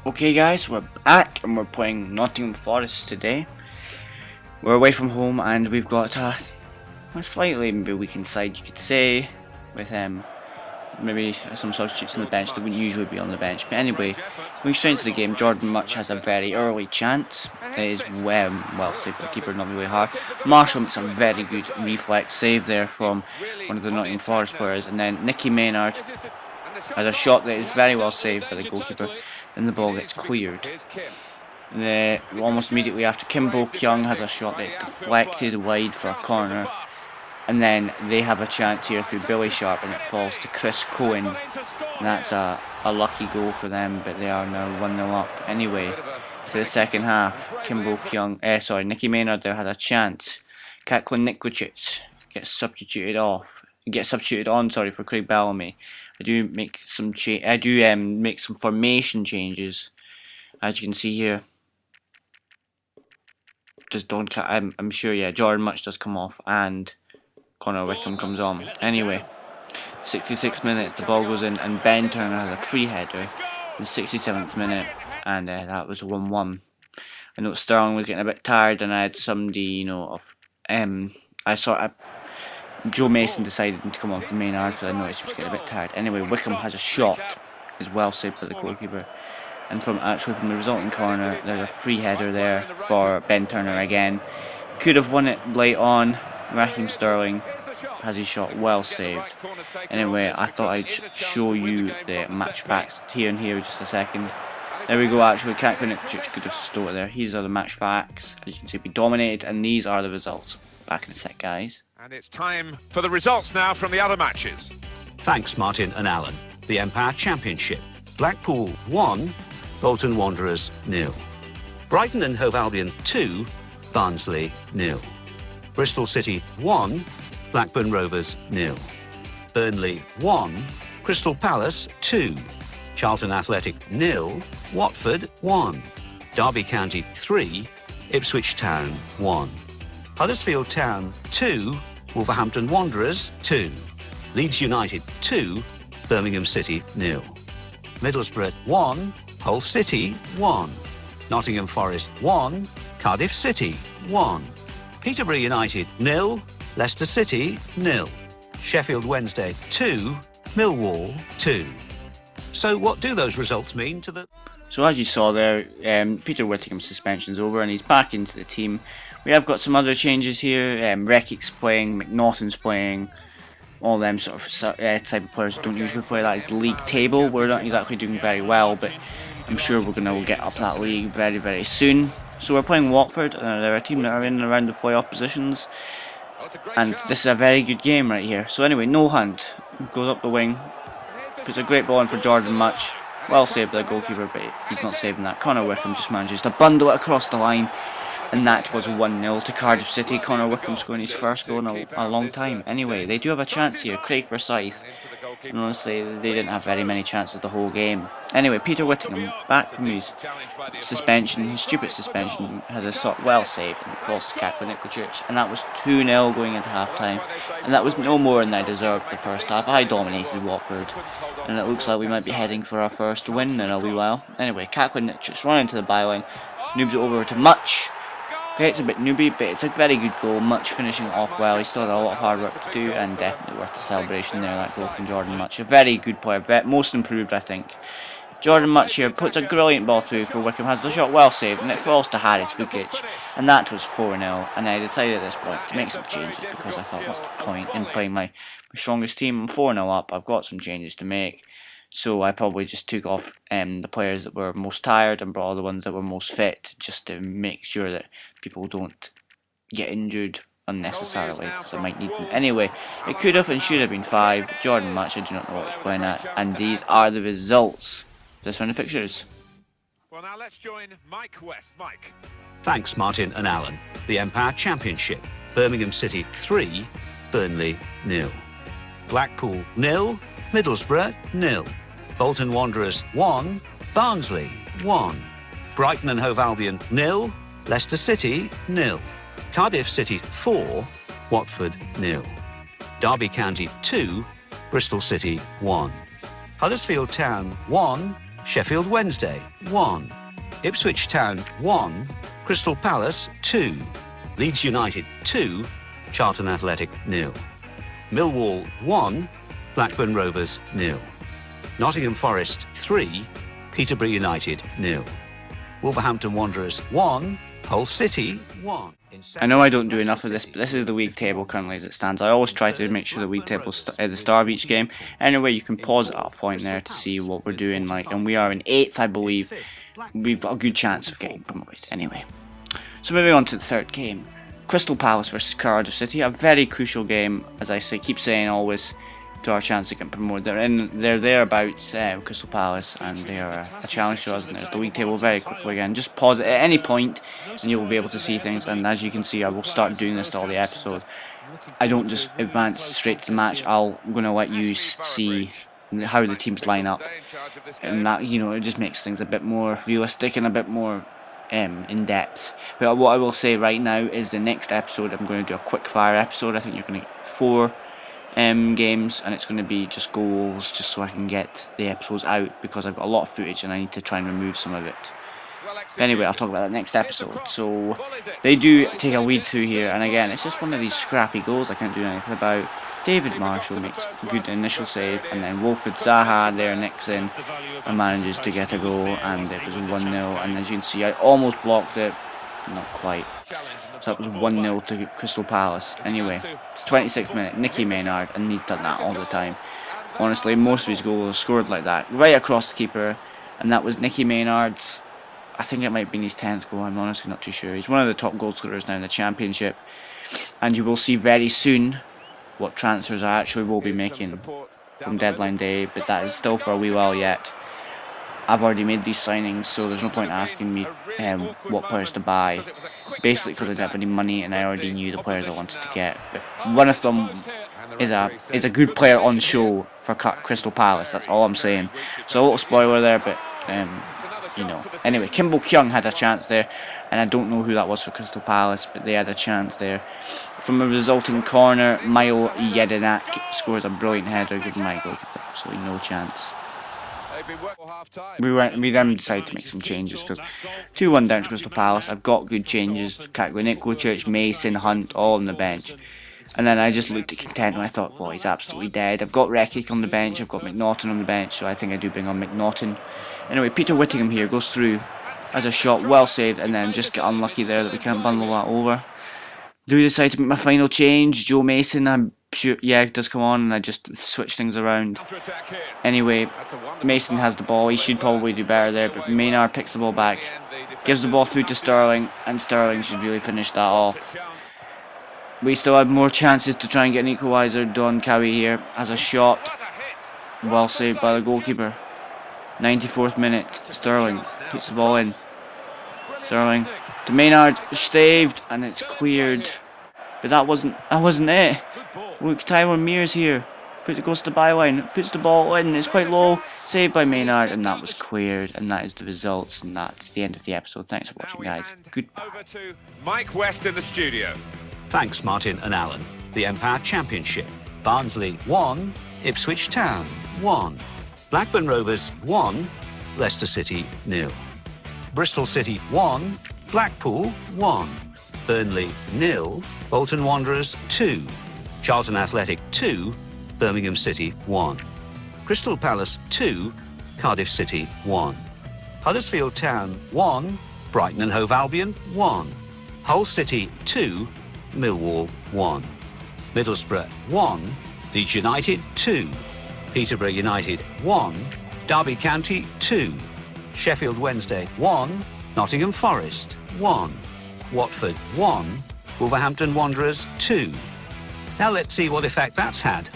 Okay guys, we're back and we're playing Nottingham Forest today. We're away from home and we've got a slightly maybe weakened side, you could say, with maybe some substitutes on the bench that wouldn't usually be on the bench. But anyway, going straight into the game, Jordan Much has a very early chance. It is well saved by the keeper, not really hard. Marshall makes a very good reflex save there from one of the Nottingham Forest players, and then Nicky Maynard has a shot that is very well saved by the goalkeeper. Then the ball gets cleared. Almost immediately after, Kim Bo-kyung has a shot that's deflected wide for a corner. And then they have a chance here through Billy Sharp, and it falls to Chris Cohen. And that's a lucky goal for them, but they are now 1-0 up. Anyway, to the second half, Nicky Maynard there had a chance. Kaklin Niklicic gets substituted on for Craig Bellamy. I do make some formation changes, as you can see here. I'm sure, yeah, Jordan Much does come off and Connor Wickham comes on. Anyway, 66th minute, the ball goes in and Ben Turner has a free header in the 67th minute, and that was 1-1. I know Sterling was getting a bit tired, and I had somebody, Joe Mason decided to come on for Maynard because I noticed he was getting a bit tired. Anyway, Wickham has a shot, is well saved by the goalkeeper, and from the resulting corner, there's a free header there for Ben Turner again. Could have won it late on. Raheem Sterling has his shot well saved. Anyway, I thought I'd show you the match facts here in just a second. There we go, actually, Kaklin Niklicic could have stole it there. These are the match facts. As you can see, we dominated, and these are the results. Back in a sec, guys. And it's time for the results now from the other matches. Thanks, Martin and Alan. The Empire Championship. Blackpool 1, Bolton Wanderers 0. Brighton and Hove Albion 2, Barnsley 0. Bristol City 1, Blackburn Rovers 0. Burnley 1, Crystal Palace 2. Charlton Athletic 0, Watford 1. Derby County 3, Ipswich Town 1. Huddersfield Town 2, Wolverhampton Wanderers 2. Leeds United 2, Birmingham City 0. Middlesbrough 1, Hull City 1. Nottingham Forest 1, Cardiff City 1. Peterborough United 0, Leicester City 0. Sheffield Wednesday 2, Millwall 2. So what do those results mean to the... So as you saw there, Peter Whittingham's suspension's over and he's back into the team. We have got some other changes here. Rekic's playing, McNaughton's playing. All them sort of type of players don't usually play. That is the league table. We're not exactly doing very well, but I'm sure we're going to get up that league very, very soon. So we're playing Watford. They're a team that are in and around the playoff positions. And this is a very good game right here. So anyway, No Hunt goes up the wing. Puts a great ball in for Jordan Much. Well saved by the goalkeeper, but he's not saving that. Connor Wickham just manages to bundle it across the line. And that was 1-0 to Cardiff City. Connor Wickham scoring his first goal in a long time. Anyway, they do have a chance here. Craig Forsyth. And honestly, they didn't have very many chances the whole game. Anyway, Peter Whittingham, back from his suspension, his stupid suspension, has a shot well saved and it falls to Kaklin Niklicic. And that was 2-0 going into half time. And that was no more than I deserved the first half. I dominated Watford. And it looks like we might be heading for our first win in a wee while. Anyway, Kaklin Niklicic running to the byline, noobs it over to Much. Okay, it's a bit newbie, but it's a very good goal. Much finishing it off well. He still had a lot of hard work to do, and definitely worth the celebration there, that goal from Jordan Much. A very good player, most improved, I think. Jordan Much here puts a brilliant ball through for Wickham, has the shot well saved, and it falls to Haris Vukic, and that was 4-0. And I decided at this point to make some changes, because I thought, what's the point in playing my strongest team? I'm 4-0 up, I've got some changes to make. So I probably just took off the players that were most tired and brought all the ones that were most fit, just to make sure that people don't get injured unnecessarily, because I might need them. Anyway, it could have and should have been 5. Jordan Much, I do not know what he's playing at. And these are the results. This round of fixtures. Well, now let's join Mike West. Mike. Thanks, Martin and Alan. The Empire Championship. Birmingham City 3, Burnley 0. Blackpool 0, Middlesbrough 0. Bolton Wanderers 1, Barnsley 1. Brighton and Hove Albion 0, Leicester City 0. Cardiff City 4, Watford 0. Derby County 2, Bristol City 1. Huddersfield Town 1, Sheffield Wednesday 1, Ipswich Town 1, Crystal Palace 2, Leeds United 2, Charlton Athletic 0, Millwall 1, Blackburn Rovers 0, Nottingham Forest 3, Peterborough United 0, Wolverhampton Wanderers 1, Hull City 1. I know I don't do enough of this, but this is the league table currently as it stands. I always try to make sure the league table at the start of each game. Anyway, you can pause at a point there to see what we're doing like, and we are in 8th, I believe. We've got a good chance of getting promoted. Anyway, so moving on to the third game, Crystal Palace versus Cardiff City. A very crucial game, as I keep saying always, to our chance to get promoted. They're thereabouts, Crystal Palace, and they are a challenge to us. And there's the league table very quickly again. Just pause it at any point, and you will be able to see things. And as you can see, I will start doing this to all the episodes. I don't just advance straight to the match. I'm going to let you see how the teams line up, and that, you know, it just makes things a bit more realistic and a bit more in depth. But what I will say right now is the next episode I'm going to do a quick fire episode. I think you're going to get 4 games, and it's going to be just goals, just so I can get the episodes out, because I've got a lot of footage and I need to try and remove some of it. But anyway, I'll talk about that next episode. So they do take a lead through here, and again, it's just one of these scrappy goals I can't do anything about. David Marshall makes a good initial save, and then Wilfred Zaha there nicks in and manages to get a goal, and it was 1-0. And as you can see, I almost blocked it, not quite. So that was 1-0 to Crystal Palace. Anyway, it's 26th minute, Nicky Maynard, and he's done that all the time. Honestly, most of his goals are scored like that, right across the keeper, and that was Nicky Maynard's, I think it might have been his 10th goal, I'm honestly not too sure. He's one of the top goal scorers now in the Championship, and you will see very soon what transfers I actually will be making from deadline day, but that is still for a wee while yet. I've already made these signings, so there's no point asking me what players to buy, basically because I didn't have any money and I already knew the players I wanted to get. But one of them is a good player on show for Crystal Palace, that's all I'm saying. So a little spoiler there, but you know. Anyway, Kimball Kyung had a chance there, and I don't know who that was for Crystal Palace, but they had a chance there. From a resulting corner, Milo Jedinak scores a brilliant header, giving my goalkeeper absolutely no chance. We then decided to make some changes, because 2-1 down to Crystal Palace. I've got good changes, Nikolic, Mason, Hunt, all on the bench. And then I just looked at Content and I thought, well, he's absolutely dead. I've got Rekic on the bench, I've got McNaughton on the bench, so I think I do bring on McNaughton. Anyway, Peter Whittingham here goes through as a shot, well saved, and then just get unlucky there that we can't bundle that over. Do we decide to make my final change? Joe Mason, I'm sure, yeah, it does come on, and I just switch things around. Anyway, Mason has the ball, he should probably do better there, but Maynard picks the ball back, gives the ball through to Sterling, and Sterling should really finish that off. We still have more chances to try and get an equaliser. Don Cowie here has a shot, well saved by the goalkeeper. 94th minute, Sterling puts the ball in. Sterling to Maynard, saved, and it's cleared. But that wasn't it. Look, Tyler Mears here, goes to the byline, puts the ball in, it's quite low, saved by Maynard, and that was cleared, and that is the results, and that's the end of the episode. Thanks for watching, guys. Goodbye. Over to Mike West in the studio. Thanks, Martin and Alan. The Empire Championship. Barnsley 1, Ipswich Town 1, Blackburn Rovers 1, Leicester City 0, Bristol City 1, Blackpool 1, Burnley 0, Bolton Wanderers 2, Charlton Athletic 2, Birmingham City 1, Crystal Palace 2, Cardiff City 1, Huddersfield Town 1, Brighton and Hove Albion 1, Hull City 2, Millwall 1, Middlesbrough 1, Leeds United 2, Peterborough United 1, Derby County 2, Sheffield Wednesday 1, Nottingham Forest 1, Watford 1, Wolverhampton Wanderers 2. Now let's see what effect that's had.